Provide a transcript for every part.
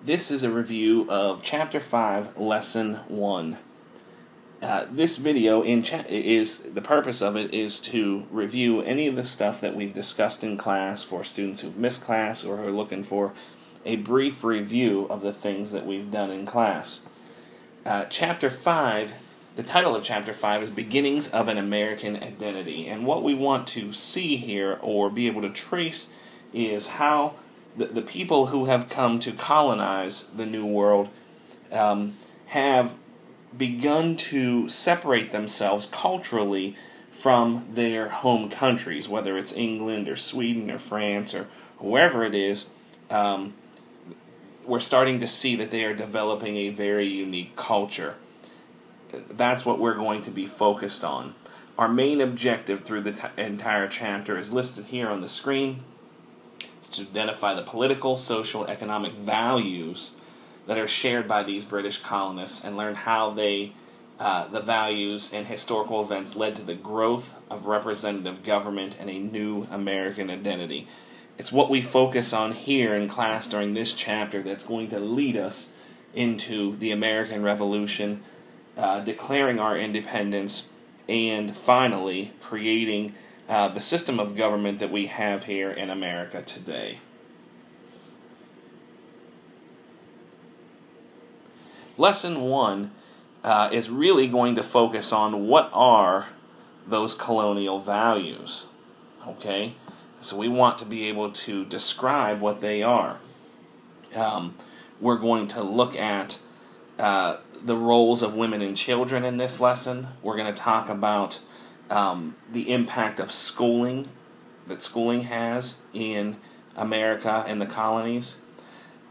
This is a review of Chapter 5, Lesson 1. This video the purpose of it is to review any of the stuff that we've discussed in class for students who've missed class or who are looking for a brief review of the things that we've done in class. Chapter 5, the title of Chapter 5 is Beginnings of an American Identity, and what we want to see here or be able to trace is how the people who have come to colonize the New World have begun to separate themselves culturally from their home countries, whether it's England or Sweden or France or wherever it is. We're starting to see that they are developing a very unique culture. That's what we're going to be focused on. Our main objective through the entire chapter is listed here on the screen. To identify the political, social, economic values that are shared by these British colonists and learn how the values and historical events led to the growth of representative government and a new American identity. It's what we focus on here in class during this chapter that's going to lead us into the American Revolution, declaring our independence, and finally creating the system of government that we have here in America today. Lesson 1 is really going to focus on what are those colonial values. Okay? So we want to be able to describe what they are. We're going to look at the roles of women and children in this lesson. We're going to talk about the impact of schooling that schooling has in America and the colonies.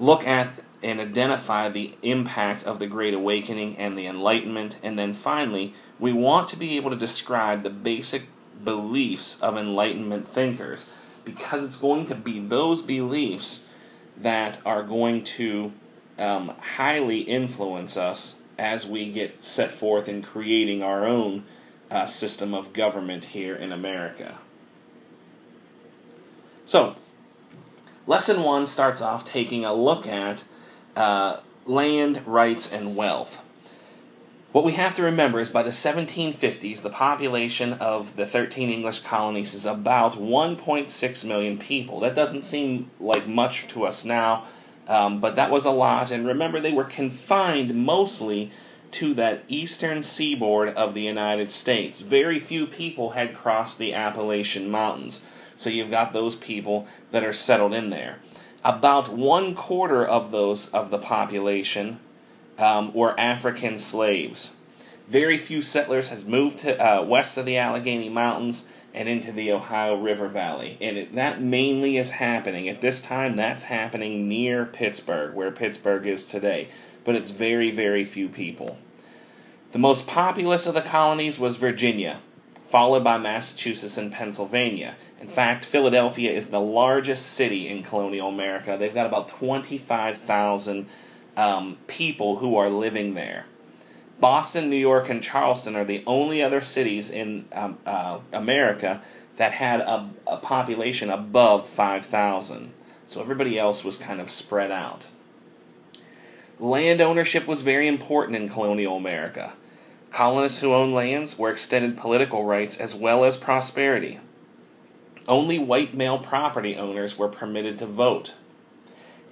Look at and identify the impact of the Great Awakening and the Enlightenment. And then finally, we want to be able to describe the basic beliefs of Enlightenment thinkers, because it's going to be those beliefs that are going to highly influence us as we get set forth in creating our own system of government here in America. So, Lesson 1 starts off taking a look at land, rights, and wealth. What we have to remember is by the 1750s, the population of the 13 English colonies is about 1.6 million people. That doesn't seem like much to us now, but that was a lot. And remember, they were confined mostly to that eastern seaboard of the United States. Very few people had crossed the Appalachian Mountains. So you've got those people that are settled in there. About 1/4 of the population were African slaves. Very few settlers has moved to west of the Allegheny Mountains and into the Ohio River Valley. And that mainly is happening. At this time, that's happening near Pittsburgh, where Pittsburgh is today. But it's very, very few people. The most populous of the colonies was Virginia, followed by Massachusetts and Pennsylvania. In fact, Philadelphia is the largest city in colonial America. They've got about 25,000 people who are living there. Boston, New York, and Charleston are the only other cities in America that had a population above 5,000. So everybody else was kind of spread out. Land ownership was very important in colonial America. Colonists who owned lands were extended political rights as well as prosperity. Only white male property owners were permitted to vote.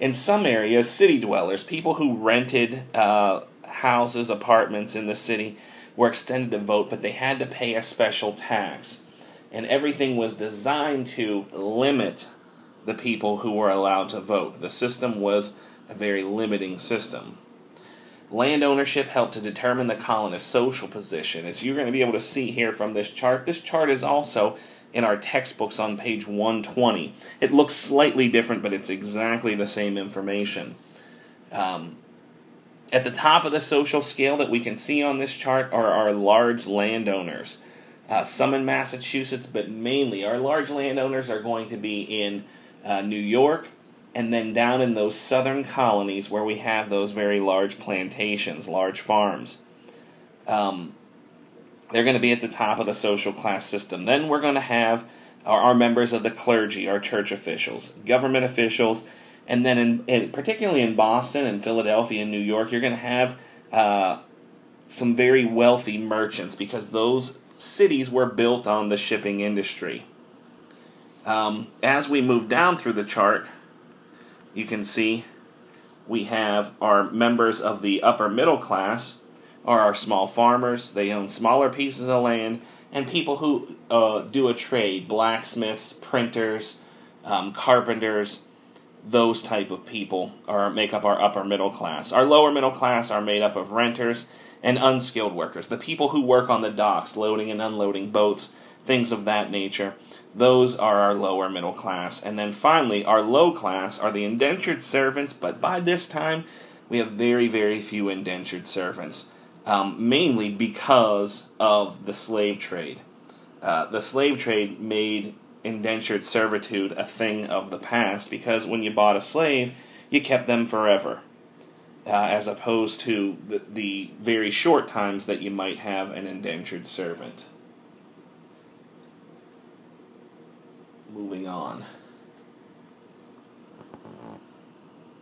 In some areas, city dwellers, people who rented houses, apartments in the city, were extended to vote, but they had to pay a special tax. And everything was designed to limit the people who were allowed to vote. The system was a very limiting system. Land ownership helped to determine the colonist's social position. As you're going to be able to see here from this chart is also in our textbooks on page 120. It looks slightly different, but it's exactly the same information. At the top of the social scale that we can see on this chart are our large landowners. Some in Massachusetts, but mainly our large landowners are going to be in New York, and then down in those southern colonies where we have those very large plantations, large farms. They're going to be at the top of the social class system. Then we're going to have our members of the clergy, our church officials, government officials, And then, particularly in Boston and Philadelphia and New York, you're going to have some very wealthy merchants because those cities were built on the shipping industry. As we move down through the chart, you can see we have our members of the upper middle class are our small farmers. They own smaller pieces of land, and people who do a trade, blacksmiths, printers, carpenters, those type of people make up our upper middle class. Our lower middle class are made up of renters and unskilled workers, the people who work on the docks, loading and unloading boats, things of that nature. Those are our lower middle class. And then finally, our low class are the indentured servants, but by this time, we have very, very few indentured servants, mainly because of the slave trade. The slave trade made indentured servitude a thing of the past because when you bought a slave, you kept them forever, as opposed to the very short times that you might have an indentured servant. Moving on.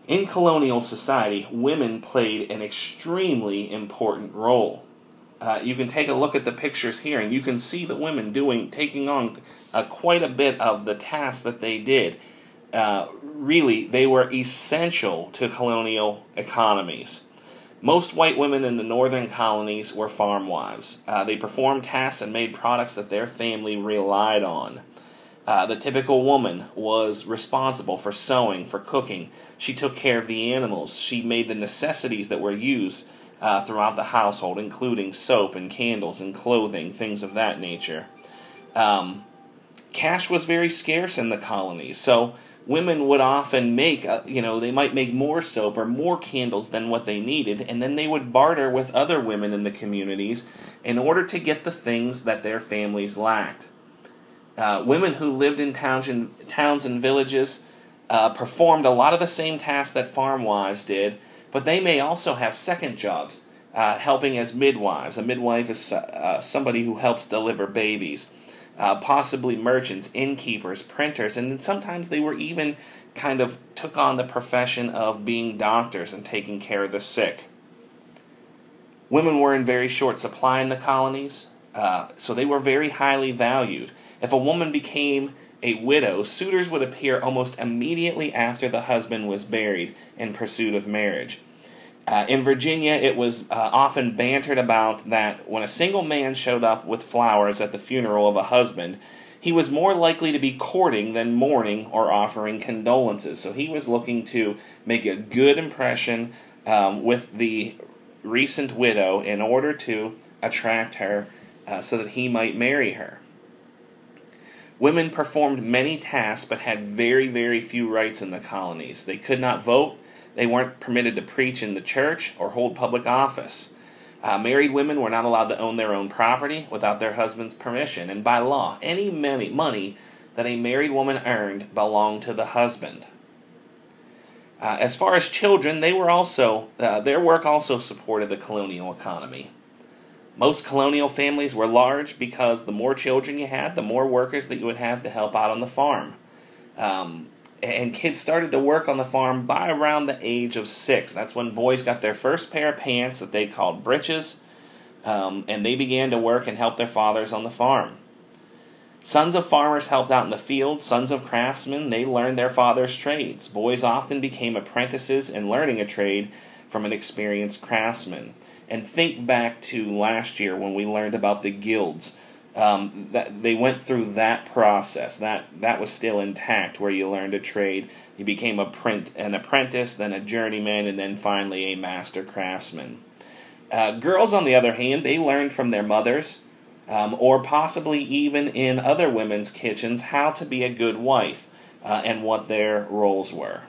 In colonial society, women played an extremely important role. You can take a look at the pictures here, and you can see the women taking on quite a bit of the tasks that they did. Really, they were essential to colonial economies. Most white women in the northern colonies were farm wives. They performed tasks and made products that their family relied on. The typical woman was responsible for sewing, for cooking. She took care of the animals. She made the necessities that were used throughout the household, including soap and candles and clothing, things of that nature. Cash was very scarce in the colonies, so women would often make, they might make more soap or more candles than what they needed, and then they would barter with other women in the communities in order to get the things that their families lacked. Women who lived in towns and villages performed a lot of the same tasks that farm wives did, but they may also have second jobs, helping as midwives. A midwife is somebody who helps deliver babies. Possibly merchants, innkeepers, printers, and then sometimes they were even kind of took on the profession of being doctors and taking care of the sick. Women were in very short supply in the colonies, so they were very highly valued. If a woman became a widow, suitors would appear almost immediately after the husband was buried in pursuit of marriage. In Virginia, it was often bantered about that when a single man showed up with flowers at the funeral of a husband, he was more likely to be courting than mourning or offering condolences. So he was looking to make a good impression with the recent widow in order to attract her so that he might marry her. Women performed many tasks but had very, very few rights in the colonies. They could not vote. They weren't permitted to preach in the church or hold public office. Married women were not allowed to own their own property without their husband's permission. And by law, any money that a married woman earned belonged to the husband. As far as children, their work also supported the colonial economy. Most colonial families were large because the more children you had, the more workers that you would have to help out on the farm. And kids started to work on the farm by around the age of 6. That's when boys got their first pair of pants that they called breeches, and they began to work and help their fathers on the farm. Sons of farmers helped out in the field. Sons of craftsmen, they learned their father's trades. Boys often became apprentices in learning a trade from an experienced craftsman. And think back to last year when we learned about the guilds. That they went through that process. That was still intact, where you learned a trade. You became an apprentice, then a journeyman, and then finally a master craftsman. Girls, on the other hand, they learned from their mothers, or possibly even in other women's kitchens, how to be a good wife and what their roles were.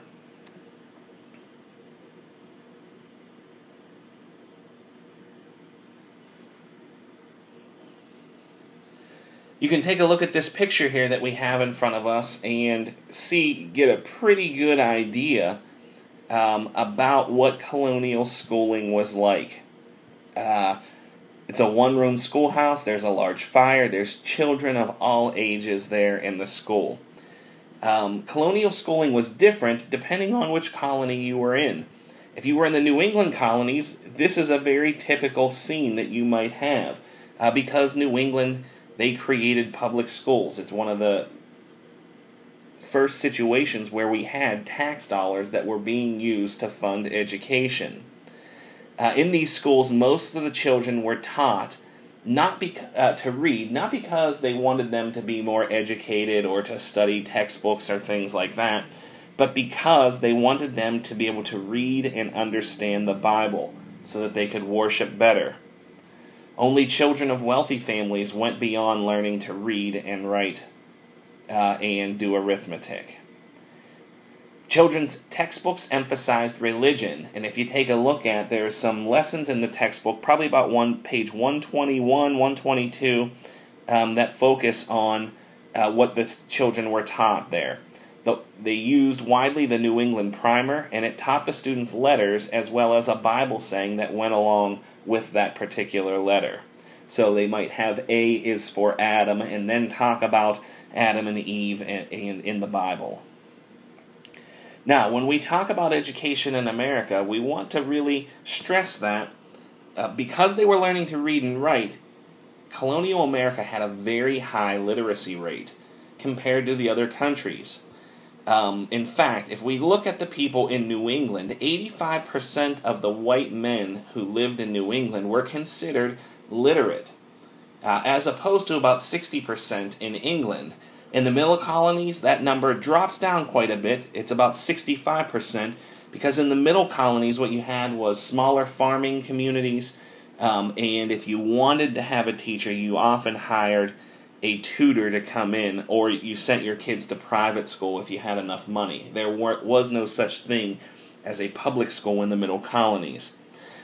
You can take a look at this picture here that we have in front of us and get a pretty good idea about what colonial schooling was like. It's a one-room schoolhouse. There's a large fire. There's children of all ages there in the school. Colonial schooling was different depending on which colony you were in. If you were in the New England colonies, this is a very typical scene that you might have. Because New England, they created public schools. It's one of the first situations where we had tax dollars that were being used to fund education. In these schools, most of the children were taught to read, not because they wanted them to be more educated or to study textbooks or things like that, but because they wanted them to be able to read and understand the Bible so that they could worship better. Only children of wealthy families went beyond learning to read and write and do arithmetic. Children's textbooks emphasized religion, and if you take a look at, there's some lessons in the textbook, probably about page 121, 122, that focus on what the children were taught there. They used widely the New England Primer, and it taught the students letters as well as a Bible saying that went along with that particular letter. So they might have A is for Adam, and then talk about Adam and Eve in the Bible. Now, when we talk about education in America, we want to really stress that because they were learning to read and write, colonial America had a very high literacy rate compared to the other countries. In fact, if we look at the people in New England, 85% of the white men who lived in New England were considered literate, as opposed to about 60% in England. In the middle colonies, that number drops down quite a bit. It's about 65%, because in the middle colonies, what you had was smaller farming communities, and if you wanted to have a teacher, you often hired a tutor to come in, or you sent your kids to private school if you had enough money. There was no such thing as a public school in the middle colonies.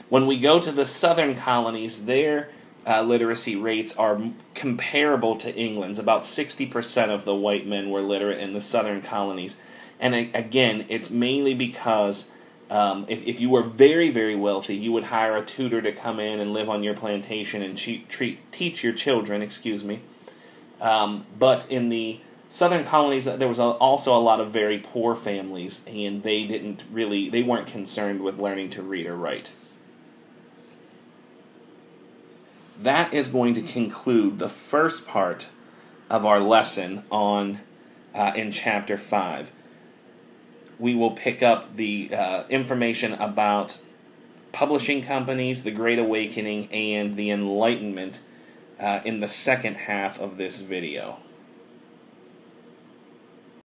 When we go to the southern colonies, their literacy rates are comparable to England's. About 60% of the white men were literate in the southern colonies. And again, it's mainly because if you were very, very wealthy, you would hire a tutor to come in and live on your plantation and teach your children, but in the southern colonies, there was also a lot of very poor families, and they weren't concerned with learning to read or write. That is going to conclude the first part of our lesson in Chapter 5. We will pick up the information about publishing companies, the Great Awakening, and the Enlightenment in the second half of this video.